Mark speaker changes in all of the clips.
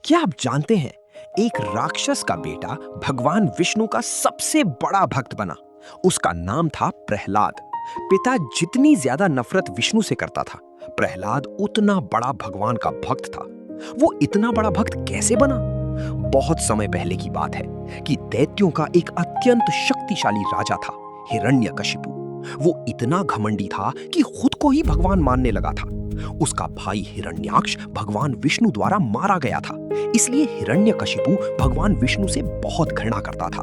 Speaker 1: क्या आप जानते हैं, एक राक्षस का बेटा भगवान विष्णु का सबसे बड़ा भक्त बना। उसका नाम था प्रहलाद। पिता जितनी ज्यादा नफरत विष्णु से करता था, प्रहलाद उतना बड़ा भगवान का भक्त था। वो इतना बड़ा भक्त कैसे बना? बहुत समय पहले की बात है कि दैत्यों का एक अत्यंत शक्तिशाली राजा था, हिरण्यकशिपु। वो इतना घमंडी था कि खुद को ही भगवान मानने लगा था। उसका भाई हिरण्याक्ष भगवान विष्णु द्वारा मारा गया था, इसलिए हिरण्यकशिपु भगवान विष्णु से बहुत घृणा करता था।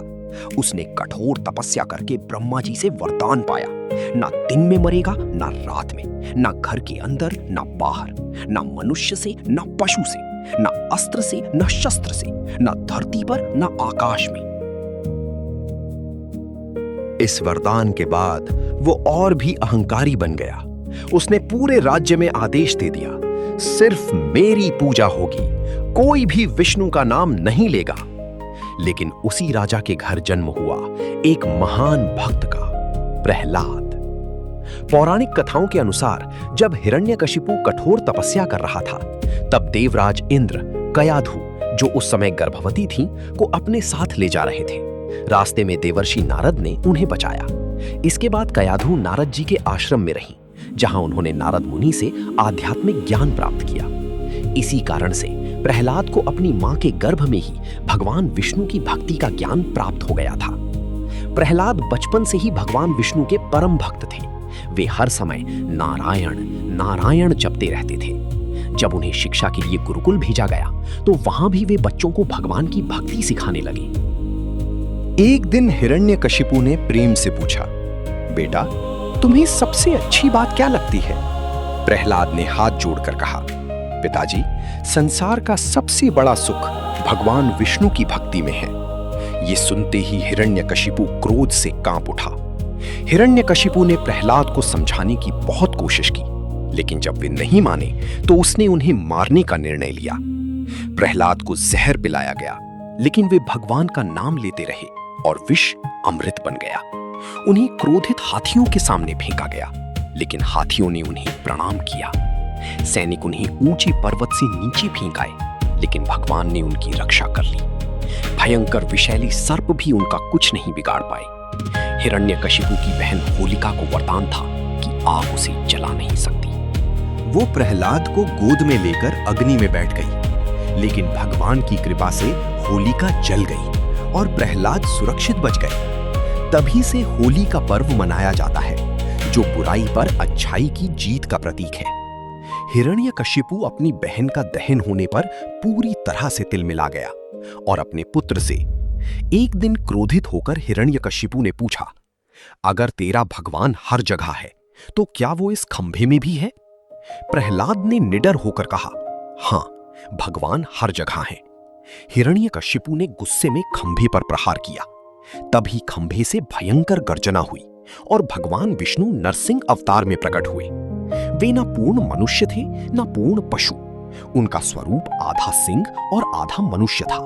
Speaker 1: उसने कठोर तपस्या करके ब्रह्मा जी से वरदान पाया, ना दिन में मरेगा ना रात में, ना घर के अंदर ना बाहर, ना मनुष्य से ना पशु से, ना अस्त्र से ना शस्त्र से, ना धरती पर ना आकाश में। इस वरदान के बाद वो और भी अहंकारी बन गया। उसने पूरे राज्य में आदेश दे दिया, सिर्फ मेरी पूजा होगी, कोई भी विष्णु का नाम नहीं लेगा। लेकिन उसी राजा के घर जन्म हुआ एक महान भक्त का, प्रहलाद। पौराणिक कथाओं के अनुसार जब हिरण्यकशिपु कठोर तपस्या कर रहा था, तब देवराज इंद्र कयाधु, जो उस समय गर्भवती थीं, को अपने साथ ले जा रहे थे। रास्ते में देवर्षि नारद ने उन्हें बचाया। इसके बाद कयाधु नारद जी के आश्रम में रहीं, जहां उन्होंने नारद मुनि से आध्यात्मिक ज्ञान प्राप्त किया। इसी कारण से प्रहलाद को अपनी मां के गर्भ में ही भगवान विष्णु की भक्ति का ज्ञान प्राप्त हो गया था। प्रहलाद बचपन से ही भगवान विष्णु के परम भक्त थे। वे हर समय नारायण नारायण जपते रहते थे। जब उन्हें शिक्षा के लिए गुरुकुल भेजा गया, तो वहां भी वे बच्चों को भगवान की भक्ति सिखाने लगे। एक दिन हिरण्यकशिपु ने प्रेम से पूछा, बेटा, तुम्हें सबसे अच्छी बात क्या लगती है? प्रहलाद ने हाथ जोड़कर कहा, पिताजी, संसार का सबसे बड़ा सुख भगवान विष्णु की भक्ति में है। ये सुनते ही हिरण्यकशिपु क्रोध से कांप उठा। हिरण्यकशिपु ने प्रहलाद को समझाने की बहुत कोशिश की, लेकिन जब वे नहीं माने तो उसने उन्हें मारने का निर्णय लिया। प्रहलाद को जहर पिलाया गया, लेकिन वे भगवान का नाम लेते रहे और विष अमृत बन गया। उन्हें क्रोधित हाथियों के सामने फेंका गया, लेकिन हाथियों ने उन्हें प्रणाम किया। सैनिक उन्हें ऊंचे पर्वत से नीचे फेंक आए, लेकिन भगवान ने उनकी रक्षा कर ली। भयंकर विषैली सर्प भी उनका कुछ नहीं बिगाड़ पाए। हिरण्यकशिपु की बहन होलिका को वरदान था कि आग उसे जला नहीं सकती। वो प्रहलाद को गोद में लेकर अग्नि में बैठ गई, लेकिन भगवान की कृपा से होलिका जल गई और प्रहलाद सुरक्षित बच गए। तभी से होली का पर्व मनाया जाता है, जो बुराई पर अच्छाई की जीत का प्रतीक है। हिरण्यकशिपु अपनी बहन का दहन होने पर पूरी तरह से तिलमिला गया और अपने पुत्र से एक दिन क्रोधित होकर हिरण्यकशिपु ने पूछा, अगर तेरा भगवान हर जगह है, तो क्या वो इस खंभे में भी है? प्रहलाद ने निडर होकर कहा, हां, भगवान हर जगह है। हिरण्यकशिपु ने गुस्से में खंभे पर प्रहार किया। तभी खंभे से भयंकर गर्जना हुई और भगवान विष्णु नरसिंह अवतार में प्रकट हुए। वे ना पूर्ण मनुष्य थे ना पूर्ण पशु। उनका स्वरूप आधा सिंह और आधा मनुष्य था।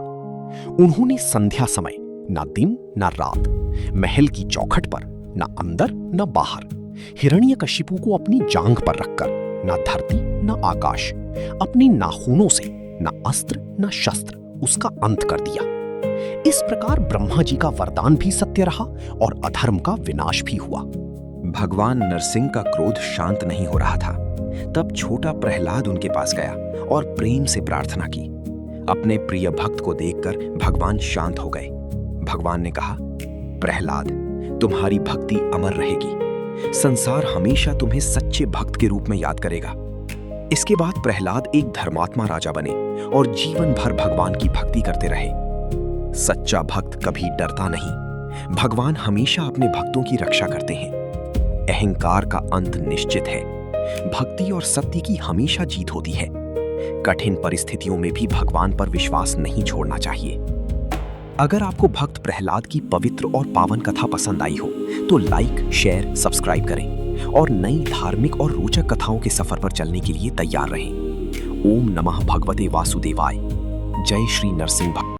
Speaker 1: उन्होंने संध्या समय ना दिन ना रात, महल की चौखट पर ना अंदर ना बाहर, हिरण्यकशिपु को अपनी जांघ पर रखकर ना धरती ना आकाश, अपने नाखूनों से ना अस्त्र ना शस्त्र उसका अंत कर दिया। इस प्रकार ब्रह्मा जी का वरदान भी सत्य रहा और अधर्म का विनाश भी हुआ। भगवान नरसिंह का क्रोध शांत नहीं हो रहा था। तब छोटा प्रहलाद उनके पास गया और प्रेम से प्रार्थना की। अपने प्रिय भक्त को देखकर भगवान शांत हो गए। भगवान ने कहा, प्रहलाद, तुम्हारी भक्ति अमर रहेगी। संसार हमेशा तुम्हें सच्चे भक्त के रूप में याद करेगा। इसके बाद प्रहलाद एक धर्मात्मा राजा बने और जीवन भर भगवान की भक्ति करते रहे। सच्चा भक्त कभी डरता नहीं। भगवान हमेशा अपने भक्तों की रक्षा करते हैं। अहंकार का अंत निश्चित है। भक्ति और सत्य की हमेशा जीत होती है। कठिन परिस्थितियों में भी भगवान पर विश्वास नहीं छोड़ना चाहिए। अगर आपको भक्त प्रहलाद की पवित्र और पावन कथा पसंद आई हो, तो लाइक, शेयर, सब्सक्राइब करें और नई धार्मिक और रोचक कथाओं के सफर पर चलने के लिए तैयार रहें। ओम नमः भगवते वासुदेवाय। जय श्री नरसिंह भगवान।